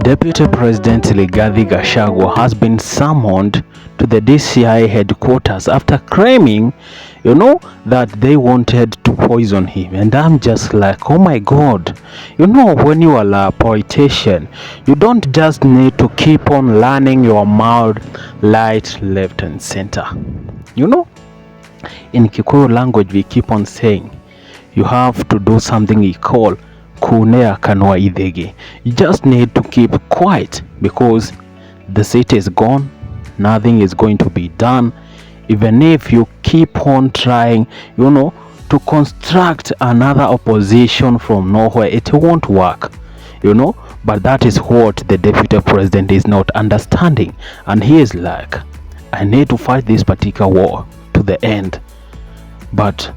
Deputy President Rigathi Gachagua has been summoned to the DCI headquarters after claiming, that they wanted to poison him. And I'm just like, oh my God, when you are a politician, you don't just need to keep on learning your mouth right, left, and center. In Kikuyu language, we keep on saying, you have to do something we call kunea kanwa idhege. You just need to keep quiet because the city is gone. Nothing is going to be done. Even if you keep on trying, to construct another opposition from nowhere, it won't work, But that is what the deputy president is not understanding. And he is like, I need to fight this particular war to the end. But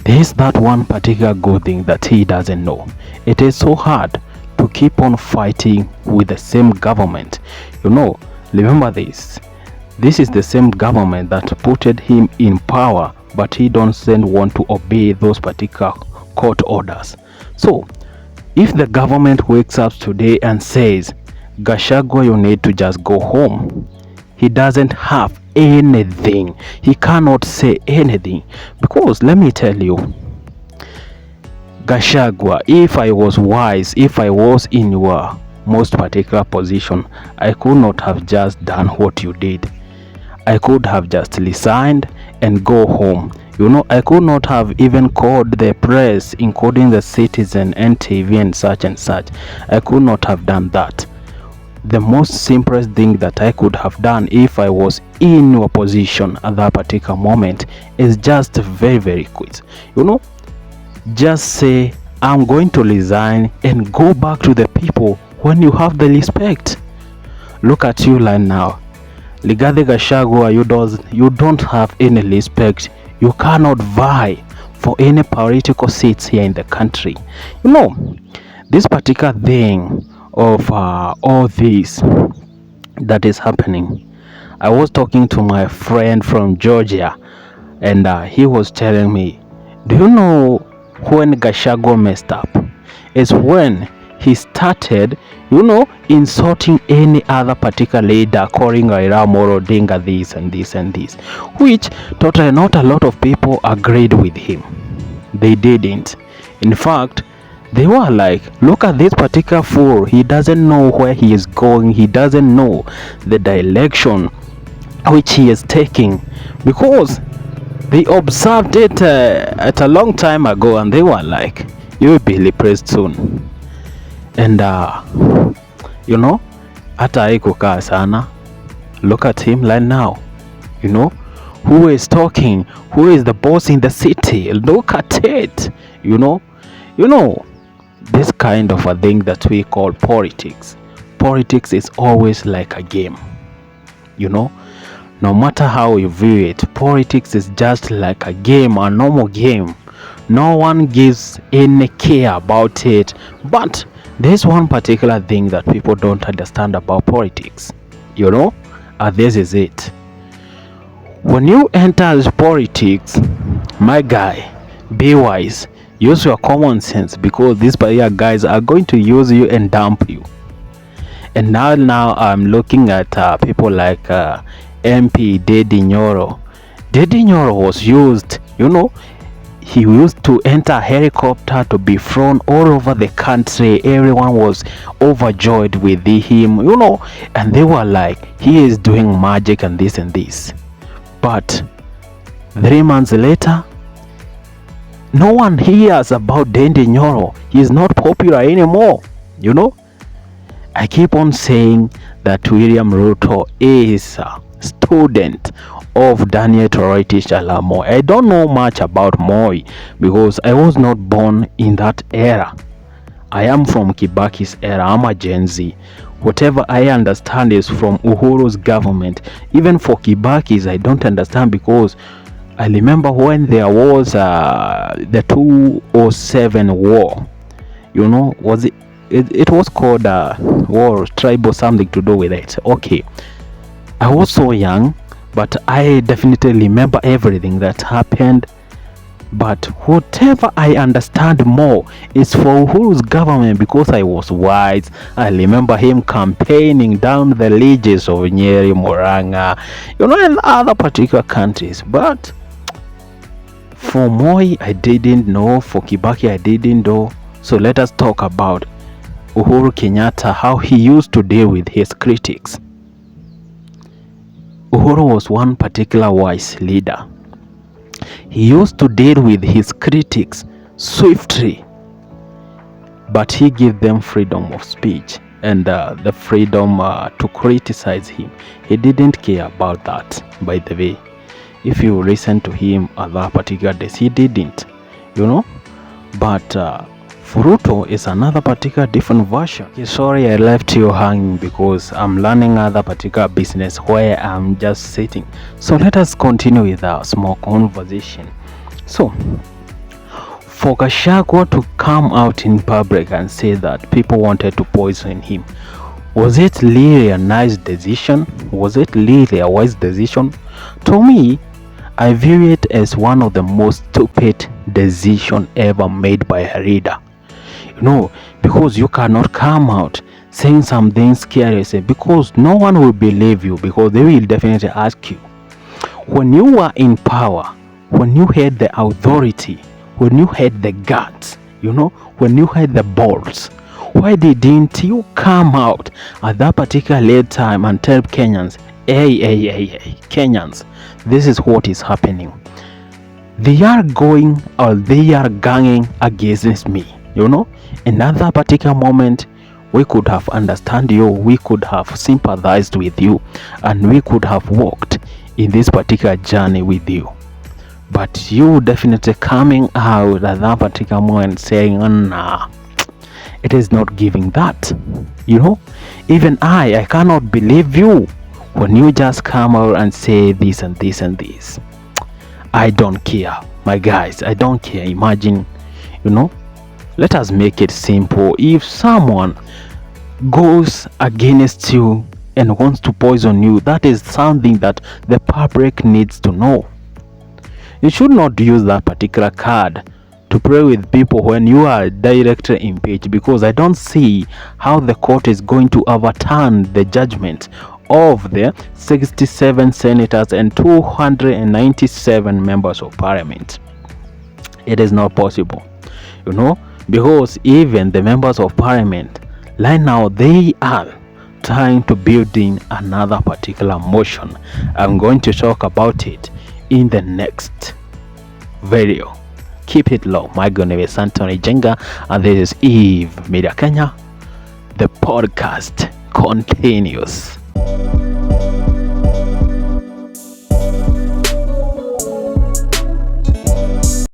there's that one particular good thing that he doesn't know. It is so hard to keep on fighting with the same government. Remember this. This is the same government that put him in power, but he doesn't want to obey those particular court orders. So, if the government wakes up today and says, Gachagua, you need to just go home, he doesn't have anything. He cannot say anything. Because let me tell you, Gachagua, if I was wise, if I was in your most particular position, I could not have just done what you did. I could have just resigned and go home. I could not have even called the press, including the Citizen, NTV and such and such. I could not have done that. The most simplest thing that I could have done if I was in your position at that particular moment is just very, very quick. Just say, I'm going to resign and go back to the people when you have the respect. Look at you right now. Rigathi Gachagua, you don't have any respect. You cannot vie for any political seats here in the country. This particular thing of all this that is happening. I was talking to my friend from Georgia, and he was telling me, do you know when Gachagua messed up? Is when he started, insulting any other particular leader, calling Raila Amolo Odinga this and this and this, which totally not a lot of people agreed with him. They didn't. In fact, they were like, look at this particular fool. He doesn't know where he is going. He doesn't know the direction which he is taking, because they observed it at a long time ago, and they were like, you will be replaced soon. And hata haikukaa sana. Look at him right now. Who is talking? Who is the boss in the city? Look at it. This kind of a thing that we call politics. Politics is always like a game. No matter how you view it, politics is just like a game, a normal game. No one gives any care about it. But there's one particular thing that people don't understand about politics. And this is it. When you enter politics, my guy, be wise. Use your common sense, because these particular guys are going to use you and dump you. And now I'm looking at people like MP Dedi Nyoro. Dedi Nyoro was used, he used to enter a helicopter to be flown all over the country. Everyone was overjoyed with him, and they were like, he is doing magic and this and this. But 3 months later, no one hears about Dedi Nyoro. He is not popular anymore. I keep on saying that William Ruto is a student of Daniel Toroitich arap Moi. I don't know much about Moi because I was not born in that era. I am from Kibaki's era. I'm a Gen Z. Whatever I understand is from Uhuru's government. Even for Kibaki's, I don't understand, because I remember when there was the 2007 war. Was it was called war, tribal, something to do with it. Okay, I was so young, but I definitely remember everything that happened But whatever I understand more is for Uhuru's government, because I was wise. I remember him campaigning down the ledges of Nyeri, Murang'a, and other particular countries. But for Moi, I didn't know. For Kibaki, I didn't know. So let us talk about Uhuru Kenyatta, how he used to deal with his critics. Uhuru was one particular wise leader. He used to deal with his critics swiftly, but he gave them freedom of speech and the freedom to criticize him. He didn't care about that, by the way. If you listen to him at that particular days, he didn't, But Ruto is another particular different version. Okay, sorry I left you hanging because I'm learning other particular business where I'm just sitting. So let us continue with our small conversation. So for Gachagua to come out in public and say that people wanted to poison him, was it really a nice decision? Was it really a wise decision? To me, I view it as one of the most stupid decisions ever made by a leader. Because you cannot come out saying something scary, because no one will believe you, because they will definitely ask you, when you were in power, when you had the authority, when you had the guts, when you had the balls, why didn't you come out at that particular late time and tell Kenyans, hey, Kenyans, this is what is happening. They are going, or they are ganging against me, In that particular moment, we could have understand you, we could have sympathized with you, and we could have walked in this particular journey with you. But you definitely coming out at that particular moment saying, nah, it is not giving that. Even I cannot believe you when you just come out and say this and this and this. I don't care, my guys, I don't care. Imagine, let us make it simple. If someone goes against you and wants to poison you, that is something that the public needs to know. You should not use that particular card to play with people when you are directly impeached, because I don't see how the court is going to overturn the judgment of the 67 senators and 297 members of parliament. It is not possible, because even the members of parliament right now, they are trying to build in another particular motion. I'm going to talk about it in the next video. Keep it low. My name is Anthony Jenga, and this is Eve Media Kenya. The podcast continues.